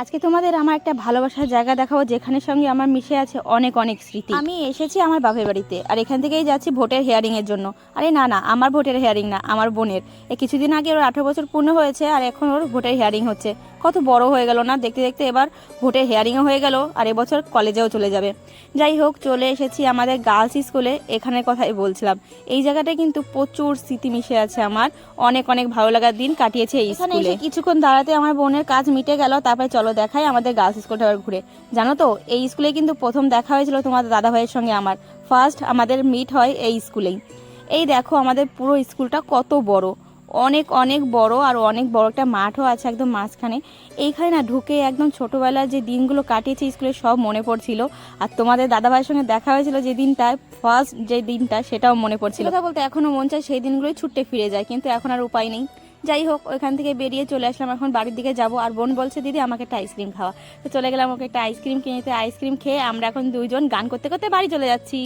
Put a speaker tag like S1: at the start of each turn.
S1: আজকে তোমাদের আমার একটা ভালোবাসার জায়গা দেখাবো, যেখানের সঙ্গে আমার মিশে আছে অনেক অনেক স্মৃতি। আমি এসেছি আমার বাপের বাড়িতে, আর এখান থেকেই যাচ্ছি ভোটের হিয়ারিং এর জন্য। আরে না না, আমার ভোটের হিয়ারিং না, আমার বোনের। কিছুদিন আগে ওর 18 বছর পূর্ণ হয়েছে, আর এখন ওর ভোটের হিয়ারিং হচ্ছে। কত বড় হয়ে গেল না, দেখতে দেখতে এবার ভোটের হিয়ারিংও হয়ে গেল, আর এবছর কলেজেও চলে যাবে। যাই হোক, চলে এসেছি আমাদের গার্লস স্কুলে। এখানের কথাই বলছিলাম। এই জায়গাটায় কিন্তু প্রচুর স্মৃতি মিশে আছে আমার। অনেক অনেক ভালো লাগার দিন কাটিয়েছে এই স্কুলে। কিছুক্ষণ দাঁড়াতে আমার বোনের কাজ মিটে গেল, তারপরে চলো দেখাই আমাদের গার্লস স্কুলটা ঘুরে। জানো তো, এই স্কুলে কিন্তু প্রথম দেখা হয়েছিল তোমাদের দাদা ভাইয়ের সঙ্গে আমার। ফার্স্ট আমাদের মিট হয় এই স্কুলেই। এই দেখো আমাদের পুরো স্কুলটা কত বড়, অনেক অনেক বড়, আর অনেক বড় একটা মাঠও আছে একদম মাঝখানে। এইখানে না ঢুকে একদম ছোটবেলার যে দিনগুলো কাটিয়েছে স্কুলে সব মনে পড়ছিল। আর তোমাদের দাদা ভাইয়ের সঙ্গে দেখা হয়েছিল যে দিনটায়, ফার্স্ট যে দিনটা, সেটাও মনে পড়ছিল। কথা বলতে এখনো মন চায় সেই দিনগুলোই ছুটে ফিরে যায়, কিন্তু এখন আর উপায় নেই। যাই হোক, ওইখান থেকে বেরিয়ে চলে আসলাম, এখন বাড়ির দিকে যাব। আর বোন বলছে দিদি আমাকে একটা আইসক্রিম খাওয়া। তো চলে গেলাম ওকে একটা আইসক্রিম কিনে দিতে। আইসক্রিম খেয়ে আমরা এখন দুইজন গান করতে করতে বাড়ি চলে যাচ্ছি।